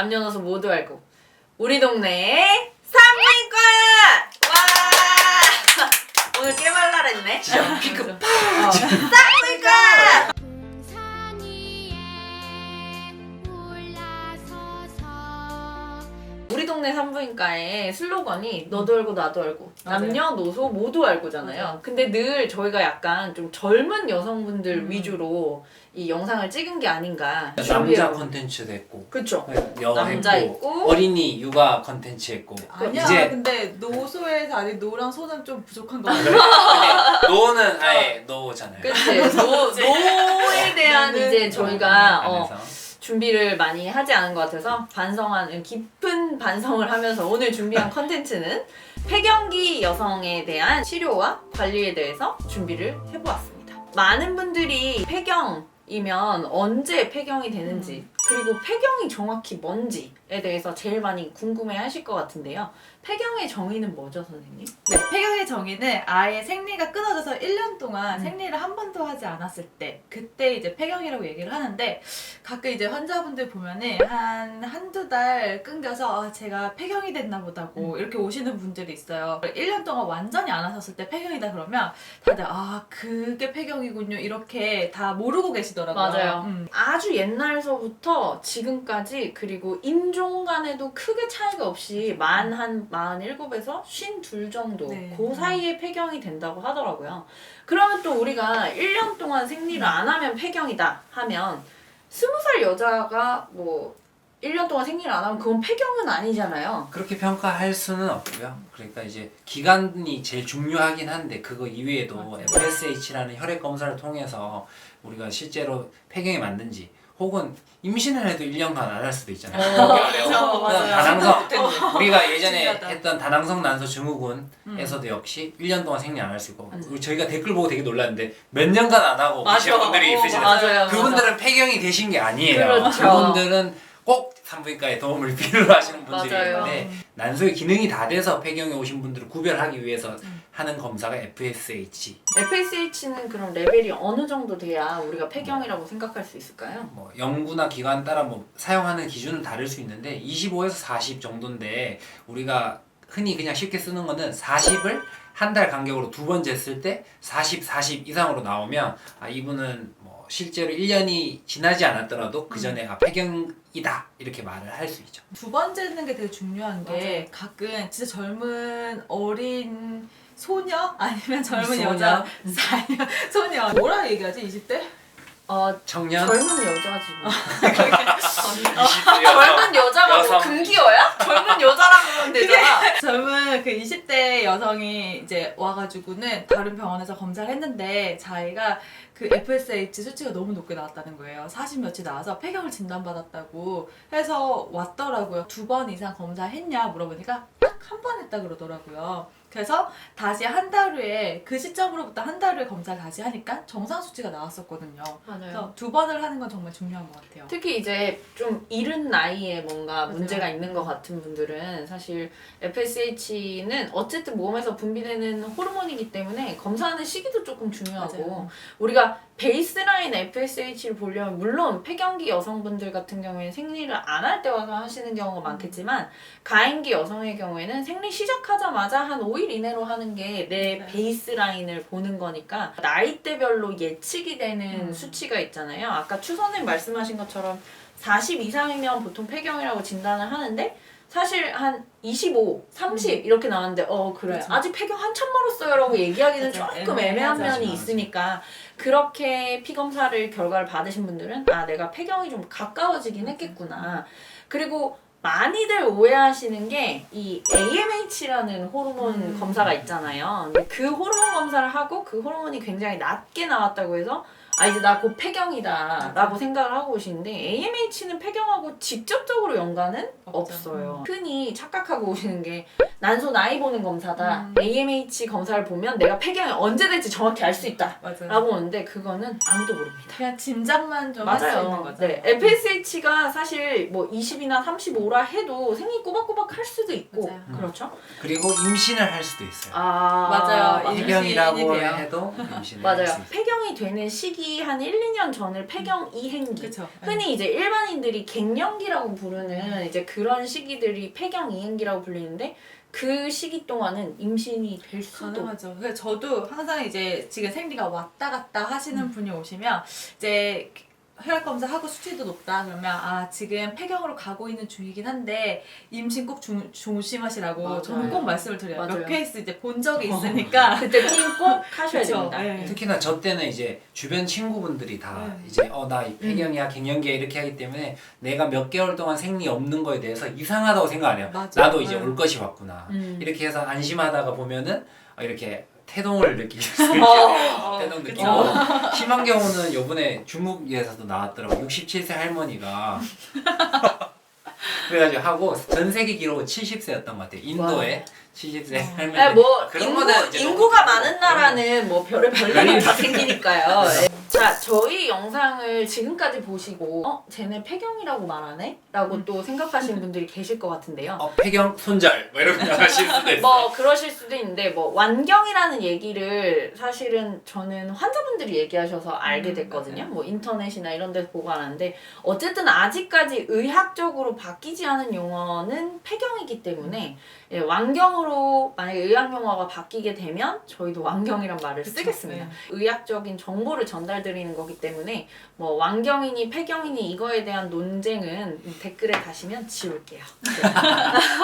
남녀노소 모두 알고 우리 동네 산부인과! 와! 오늘 깨발랄했네. 진짜 피크팍! 산부인과! 우리 동네 산부인과의 슬로건이 너도 알고 나도 알고 남녀노소 모두 알고잖아요. 맞아요. 근데 늘 저희가 약간 좀 젊은 여성분들 위주로 이 영상을 찍은 게 아닌가. 남자 컨텐츠도 했고 그쵸. 여가 남자 했고 있고 어린이 육아 컨텐츠 했고 아니야 이제 근데 노소의 다리 노랑 소는 좀 부족한 거 그래? 같아. 근데 노는 아예 노잖아요. 그치. 노에 대한 네, 이제 네. 저희가 안에서. 준비를 많이 하지 않은 것 같아서 반성하는 깊은 반성을 하면서 오늘 준비한 컨텐츠는 폐경기 여성에 대한 치료와 관리에 대해서 준비를 해보았습니다. 많은 분들이 폐경이면 언제 폐경이 되는지 그리고 폐경이 정확히 뭔지에 대해서 제일 많이 궁금해 하실 것 같은데요. 폐경의 정의는 뭐죠, 선생님? 네, 폐경의 정의는 아예 생리가 끊어져서 1년 동안 생리를 한 번도 하지 않았을 때 그때 이제 폐경이라고 얘기를 하는데 가끔 이제 환자분들 보면은 한두 달 끊겨서 제가 폐경이 됐나 보다고 이렇게 오시는 분들이 있어요. 1년 동안 완전히 안 하셨을 때 폐경이다 그러면 다들 그게 폐경이군요 이렇게 다 모르고 계시더라고요. 맞아요. 아주 옛날서부터 지금까지 그리고 인종 간에도 크게 차이가 없이 한 47에서 52 정도 네. 그 사이에 폐경이 된다고 하더라고요. 그러면 또 우리가 1년 동안 생리를 안 하면 폐경이다 하면 20살 여자가 뭐 1년 동안 생리를 안 하면 그건 폐경은 아니잖아요. 그렇게 평가할 수는 없고요. 그러니까 이제 기간이 제일 중요하긴 한데 그거 이외에도 FSH라는 혈액 검사를 통해서 우리가 실제로 폐경이 맞는지 혹은 임신을 해도 1년간 안 할 수도 있잖아요. 맞아요. 그냥 다낭성 우리가 예전에 신기하다. 했던 다낭성 난소 증후군에서도 역시 1년 동안 생리 안 할 수 있고 저희가 댓글 보고 되게 놀랐는데 몇 년간 안 하고 계신 분들이 있으시잖아요. 맞아요. 그분들은 폐경이 되신 게 아니에요. 그렇죠. 그분들은 꼭 산부인과의 도움을 필요로 하시는 분들이 맞아요. 있는데 난소의 기능이 다 돼서 폐경에 오신 분들을 구별하기 위해서 하는 검사가 FSH. FSH는 그럼 레벨이 어느 정도 돼야 우리가 폐경이라고 생각할 수 있을까요? 뭐 연구나 기관 따라 뭐 사용하는 기준은 다를 수 있는데 25에서 40 정도인데 우리가 흔히 그냥 쉽게 쓰는 거는 40을 한 달 간격으로 두 번 쟀을 때 40 이상으로 나오면 이분은 뭐 실제로 1년이 지나지 않았더라도 그 전에 폐경이다 이렇게 말을 할 수 있죠. 두 번째는 게 되게 중요한 게 맞아요. 가끔 진짜 젊은 어린 소녀 아니면 젊은 소녀? 여자 소녀 뭐라 얘기하지 20대? 청년? 젊은 여자지 뭐. 20대 젊은 여자가 뭐 여성. 금기어야? 젊은 여자라고 그러면 되잖아. 젊은 그 20대 여성이 이제 와가지고는 다른 병원에서 검사를 했는데 자기가 그 FSH 수치가 너무 높게 나왔다는 거예요. 40 몇이 나와서 폐경을 진단받았다고 해서 왔더라고요. 2번 이상 검사했냐 물어보니까 딱 한 번 했다 그러더라고요. 그래서 다시 한 달 후에 그 시점으로부터 한 달 후에 검사를 다시 하니까 정상 수치가 나왔었거든요. 그래서 2번을 하는 건 정말 중요한 것 같아요. 특히 이제 좀 이른 나이에 뭔가 맞아요. 문제가 있는 것 같은 분들은 사실 FSH는 어쨌든 몸에서 분비되는 호르몬이기 때문에 검사하는 시기도 조금 중요하고 맞아요. 우리가 베이스라인 FSH를 보려면 물론 폐경기 여성분들 같은 경우에는 생리를 안 할 때 와서 하시는 경우가 많겠지만 가임기 여성의 경우에는 생리 시작하자마자 한 5일 이내로 하는 게 내 맞아요. 베이스라인을 보는 거니까 나이대별로 예측이 되는 수치가 있잖아요. 아까 추 선생님 말씀하신 것처럼 40 이상이면 보통 폐경이라고 진단을 하는데 사실 한 25, 30 이렇게 나왔는데 그래 그렇죠. 아직 폐경 한참 멀었어요 라고 얘기하기는 맞아요. 조금 애매한 애매하죠. 면이 있으니까 그렇게 피검사를 결과를 받으신 분들은 내가 폐경이 좀 가까워지긴 했겠구나. 그리고 많이들 오해하시는 게 이 AMH라는 호르몬 검사가 있잖아요. 근데 그 호르몬 검사를 하고 그 호르몬이 굉장히 낮게 나왔다고 해서 이제 나 곧 폐경이다 라고 생각을 하고 오시는데 AMH는 폐경하고 직접적으로 연관은 없어요. 흔히 착각하고 오시는 게 난소 나이 보는 검사다. AMH 검사를 보면 내가 폐경이 언제 될지 정확히 알 수 있다 맞아요. 라고 오는데 그거는 아무도 모릅니다. 그냥 짐작만 좀 할 수 있는 맞아요. 거죠. 네, FSH가 사실 뭐 20이나 35라 해도 생리 꼬박꼬박 할 수도 있고 맞아요. 그렇죠? 그리고 임신을 할 수도 있어요. 맞아요. 폐경이라고 임신이 돼요. 해도 임신을 할 맞아요. 수 있어요. 폐경이 되는 시기에 데뷔 한 1, 2년 전을 폐경 이행기. 그쵸. 흔히 이제 일반인들이 갱년기라고 부르는 이제 그런 시기들이 폐경 이행기라고 불리는데 그 시기 동안은 임신이 될 수도. 가능하죠. 그래서 저도 항상 이제 지금 생리가 왔다 갔다 하시는 분이 오시면 이제 혈액 검사하고 수치도 높다 그러면 아 지금 폐경으로 가고 있는 중이긴 한데 임신 꼭 조심하시라고 맞아요. 저는 꼭 말씀을 드려요. 맞아요. 몇 케이스 이제 본 적이 있으니까. 그때 핑 꼭 하셔야 그쵸. 됩니다. 네. 특히나 저 때는 이제 주변 친구분들이 다 네. 이제 나 폐경이야 갱년기야 이렇게 하기 때문에 내가 몇 개월 동안 생리 없는 거에 대해서 이상하다고 생각 안 해요. 맞아. 나도 이제 네. 올 것이 왔구나. 음. 이렇게 해서 안심하다가 보면은 이렇게 태동을 느끼게 돼요. 태동 느끼고 그쵸. 심한 경우는 요번에 중국에서도 나왔더라고. 67세 할머니가 그래가지고 하고 전 세계 기록은 70세였던 것 같아요. 인도에 70세 할머니. 아니, 뭐 그런 거는 이제 인구가 너무 많은 나라는 뭐 별의 별일이 다 생기니까요. 그렇죠. 예. 자, 저희 영상을 지금까지 보시고 쟤네 폐경이라고 말하네? 라고 또 생각하시는 분들이 계실 것 같은데요. 폐경 손절 뭐 이런 거 하실 수도 있어요. 뭐 그러실 수도 있는데 뭐 완경이라는 얘기를 사실은 저는 환자분들이 얘기하셔서 알게 됐거든요. 뭐 인터넷이나 이런 데서 보고 알았는데 어쨌든 아직까지 의학적으로 바뀌지 않은 용어는 폐경이기 때문에 예, 완경으로 만약에 의학 용어가 바뀌게 되면 저희도 완경이란 말을 그쵸. 쓰겠습니다. 네. 의학적인 정보를 전달드리는 거기 때문에 뭐 완경이니 폐경이니 이거에 대한 논쟁은 댓글에 다시면 지울게요. 네.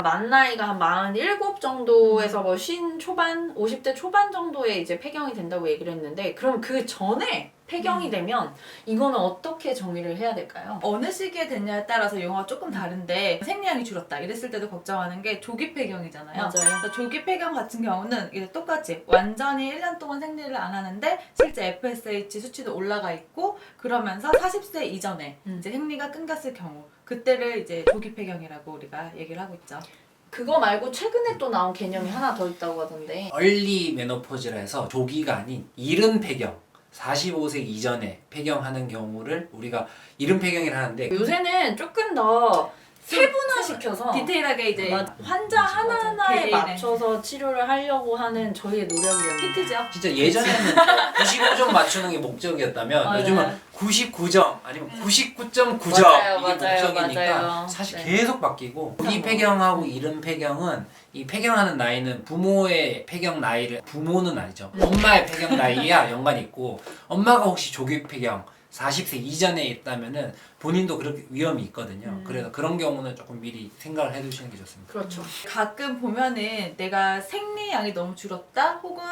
만 나이가 한 47 정도에서 뭐 50 초반, 50대 초반 정도에 이제 폐경이 된다고 얘기를 했는데 그럼 그 전에 폐경이 되면 이거는 어떻게 정의를 해야 될까요? 어느 시기에 됐냐에 따라서 용어가 조금 다른데 생리량이 줄었다 이랬을 때도 걱정하는 게 조기 폐경이잖아요. 맞아요. 그래서 조기 폐경 같은 경우는 이제 똑같이 완전히 1년 동안 생리를 안 하는데 실제 FSH 수치도 올라가 있고 그러면서 40세 이전에 이제 생리가 끊겼을 경우 그때를 이제 조기 폐경이라고 우리가 얘기를 하고 있죠. 그거 말고 최근에 또 나온 개념이 하나 더 있다고 하던데 얼리 메노포즈라 해서 조기가 아닌 이른 폐경 45세 이전에 폐경하는 경우를 우리가 이른 폐경이라 하는데 요새는 조금 더 세분화시켜서 디테일하게 이제 환자 하나하나에 개개인의. 맞춰서 치료를 하려고 하는 저희의 노력이었는데 히트죠. 진짜 예전에는 95점 맞추는 게 목적이었다면 요즘은 99점 아니면 99.9점 맞아요, 이게 맞아요, 목적이니까 맞아요. 사실 네. 계속 바뀌고 조기 폐경하고 이른 폐경은 이 폐경하는 나이는 부모의 폐경 나이를 부모는 아니죠. 엄마의 폐경 나이와 연관이 있고 엄마가 혹시 조기 폐경 40세 이전에 있다면은 본인도 그렇게 위험이 있거든요. 그래서 그런 경우는 조금 미리 생각을 해두시는 게 좋습니다. 그렇죠. 가끔 보면은 내가 생리량이 너무 줄었다 혹은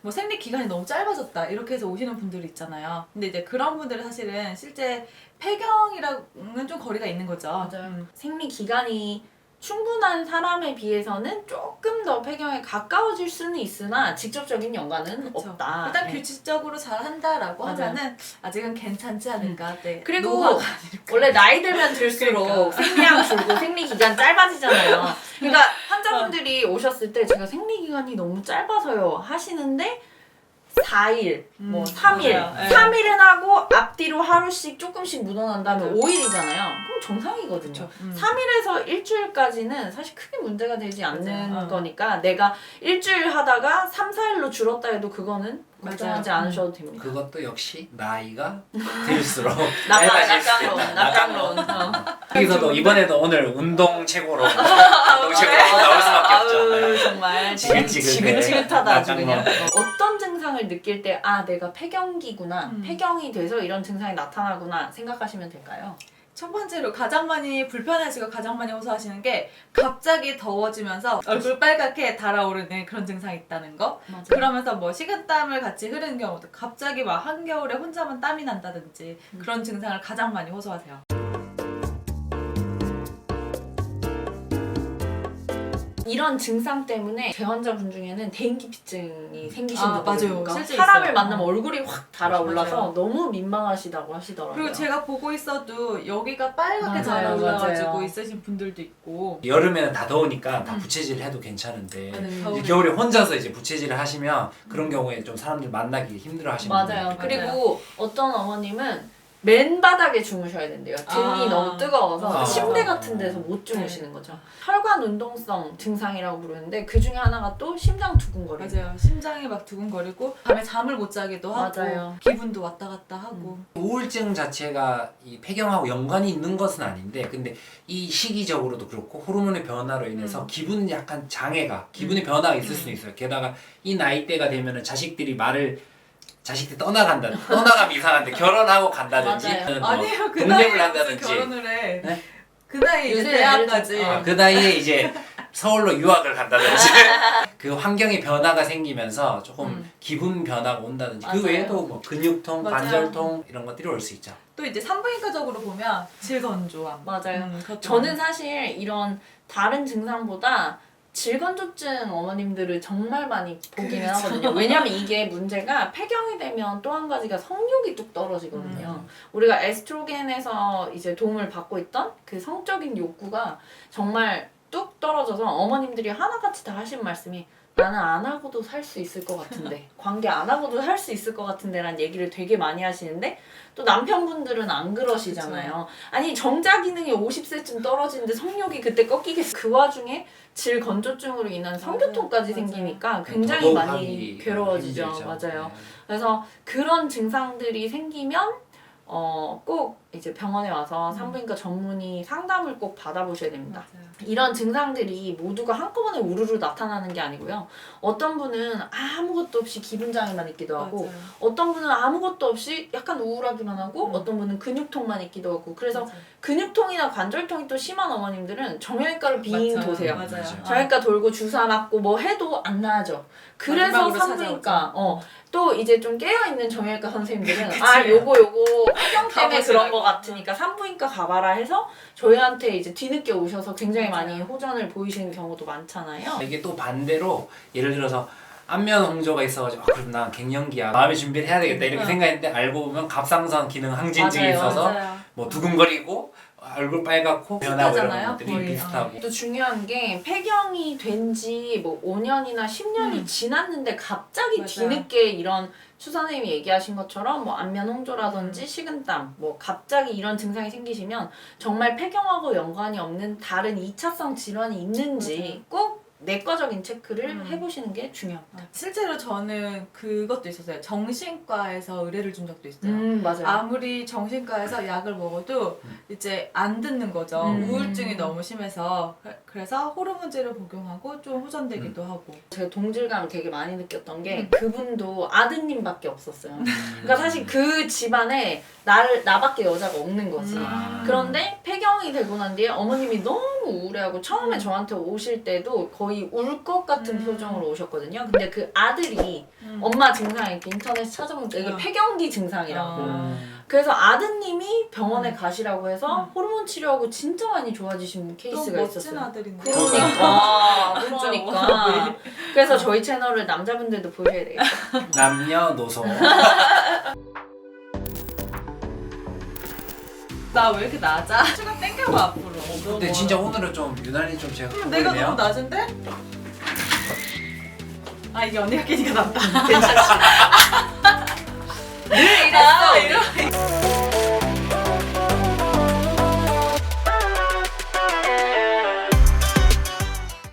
뭐 생리 기간이 너무 짧아졌다 이렇게 해서 오시는 분들이 있잖아요. 근데 이제 그런 분들은 사실은 실제 폐경이랑은 좀 거리가 있는 거죠. 맞아요. 생리 기간이 충분한 사람에 비해서는 조금 더 폐경에 가까워질 수는 있으나 직접적인 연관은 그쵸. 없다. 일단 네. 규칙적으로 잘 한다라고 맞아요. 하면은 아직은 괜찮지 않을까. 네. 그리고 노화가 아닐까. 원래 나이 들면 들수록 그러니까. 생리량 줄고 생리 기간 짧아지잖아요. 그러니까 환자분들이 오셨을 때 제가 생리 기간이 너무 짧아서요 하시는데 4일, 뭐 3일, 맞아요. 네. 3일은 하고 앞뒤로 하루씩 조금씩 묻어난 다음에 맞아요. 5일이잖아요. 그럼 정상이거든요. 그쵸. 3일에서 일주일까지는 사실 크게 문제가 되지 않는 맞아요. 거니까 내가 일주일 하다가 3, 4일로 줄었다 해도 그거는 걱정하지 맞아요. 않으셔도 됩니다. 그것도 역시 나이가 들수록 낙강론. 여기서도 이번에도 오늘 운동 최고로 운동 최고로 나올 수밖에 없죠. 아우 정말 지긋지긋해. 지긋지긋하다 아주 낙강론. 그냥. 어떤 증상을 느낄 때 아 내가 폐경기구나 폐경이 돼서 이런 증상이 나타나구나 생각하시면 될까요? 첫 번째로 가장 많이 불편해하시고 가장 많이 호소하시는 게 갑자기 더워지면서 얼굴 빨갛게 달아오르는 그런 증상이 있다는 거. 맞아요. 그러면서 뭐 식은땀을 같이 흐르는 경우도 갑자기 막 한겨울에 혼자만 땀이 난다든지 그런 증상을 가장 많이 호소하세요. 이런 증상 때문에 제 환자분 중에는 대인기피증이 생기신 아, 분들이 맞아요. 있으니까 실제 사람을 있어요. 만나면 얼굴이 확 달아올라서 맞아요. 너무 민망하시다고 하시더라고요. 그리고 제가 보고 있어도 여기가 빨갛게 맞아요, 달아올라가지고 맞아요. 있으신 분들도 있고. 여름에는 다 더우니까 다 부채질 해도 괜찮은데 겨울에. 이제 겨울에 혼자서 이제 부채질을 하시면 그런 경우에 좀 사람들 만나기 힘들어 하시는 분들 맞아요. 있거든요. 그리고 어떤 어머님은 맨바닥에 주무셔야 된대요. 등이 아. 너무 뜨거워서 아. 침대 같은 데서 못 주무시는 거죠. 혈관 운동성 증상이라고 부르는데 그 중에 하나가 또 심장 두근거림. 맞아요. 심장이 막 두근거리고 밤에 잠을 못 자기도 하고 맞아요. 기분도 왔다 갔다 하고. 우울증 자체가 이 폐경하고 연관이 있는 것은 아닌데 근데 이 시기적으로도 그렇고 호르몬의 변화로 인해서 기분 약간 장애가 기분의 변화가 있을 수는 있어요. 게다가 이 나이대가 되면은 자식들이 떠나가면 이상한데 결혼하고 간다든지 맞아요. 뭐 아니에요. 그 독립을 나이에 무슨 한다든지 결혼을 해. 네? 그 나이에 이제 요새 대학까지. 그 나이에 이제 서울로 유학을 간다든지 그 환경의 변화가 생기면서 조금 기분 변화가 온다든지 그 맞아요. 외에도 뭐 근육통, 맞아요. 관절통 이런 것들이 올 수 있죠. 또 이제 산부인과적으로 보면 질건조함. 맞아요. 그것도 저는 사실 이런 다른 증상보다 질건조증 어머님들을 정말 많이 보기는 그렇죠. 하거든요. 왜냐면 이게 문제가 폐경이 되면 또 한 가지가 성욕이 뚝 떨어지거든요. 우리가 에스트로겐에서 이제 도움을 받고 있던 그 성적인 욕구가 정말 뚝 떨어져서 어머님들이 하나같이 다 하신 말씀이 나는 안 하고도 살 수 있을 것 같은데 관계 안 하고도 살 수 있을 것 같은데 라는 얘기를 되게 많이 하시는데 또 남편분들은 안 그러시잖아요. 아니 정자 기능이 50세쯤 떨어지는데 성욕이 그때 꺾이겠어. 그 와중에 질 건조증으로 인한 성교통까지 맞아요. 생기니까 굉장히 더더욱 많이 하기 괴로워지죠. 힘들죠. 맞아요. 네. 그래서 그런 증상들이 생기면 꼭 이제 병원에 와서 산부인과 전문의 상담을 꼭 받아보셔야 됩니다. 맞아요. 이런 증상들이 모두가 한꺼번에 우르르 나타나는 게 아니고요. 어떤 분은 아무것도 없이 기분장애만 있기도 하고 맞아요. 어떤 분은 아무것도 없이 약간 우울하기만 하고 어떤 분은 근육통만 있기도 하고 그래서 맞아요. 근육통이나 관절통이 또 심한 어머님들은 정형외과를 빙 맞아요. 도세요. 맞아요. 맞아요. 정형외과 돌고 주사 맞고 뭐 해도 안 나아져. 그래서 마지막으로 산부인과 또 이제 좀 깨어있는 정형외과 선생님들은 그치. 요거 폐경 때문에 그런 거 가보시라고. 같으니까 산부인과 가봐라 해서 저희한테 이제 뒤늦게 오셔서 굉장히 많이 맞아요. 호전을 보이시는 경우도 많잖아요. 이게 또 반대로 예를 들어서 안면 홍조가 있어가지고 그럼 난 갱년기야 마음의 준비를 해야 되겠다 이렇게 생각했는데 알고 보면 갑상선 기능 항진증이 맞아요. 있어서 맞아요. 뭐 두근거리고 얼굴 빨갛고 변하고 이런 비슷하잖아요, 것들이 거의. 비슷하고 또 중요한 게 폐경이 된 지 뭐 5년이나 10년이 지났는데 갑자기 맞아요. 뒤늦게 이런 추사님이 얘기하신 것처럼 뭐 안면 홍조라든지 식은땀 뭐 갑자기 이런 증상이 생기시면 정말 폐경하고 연관이 없는 다른 2차성 질환이 있는지 꼭 내과적인 체크를 해보시는 게 중요합니다. 실제로 저는 그것도 있었어요. 정신과에서 의뢰를 준 적도 있어요. 맞아요. 아무리 정신과에서 약을 먹어도 이제 안 듣는 거죠. 우울증이 너무 심해서. 그래서 호르몬제를 복용하고 좀 호전되기도 하고. 제가 동질감을 되게 많이 느꼈던 게 그분도 아드님밖에 없었어요. 그러니까 사실 그 집안에 나밖에 여자가 없는 거지. 그런데 폐경이 되고 난 뒤에 어머님이 너무 우울해하고 처음에 저한테 오실 때도 거의 울 것 같은 표정으로 오셨거든요. 근데 그 아들이 엄마 증상 이렇게 인터넷 찾아보니까 이게 폐경기 증상이라고. 그래서 아드님이 병원에 가시라고 해서 호르몬 치료하고 진짜 많이 좋아지신 또 케이스가 멋진 있었어요. 아들인데. 그러니까. 그래서 저희 채널을 남자분들도 보셔야 되겠다. 남녀노소 나 왜 이렇게 낮아? 수가 땡겨봐 앞으로. 근데 진짜 오늘은 좀 유난히 좀 제가 크고 내가 보이네요. 너무 낮은데? 아 이게 언니가 끼니까 낫다. 늘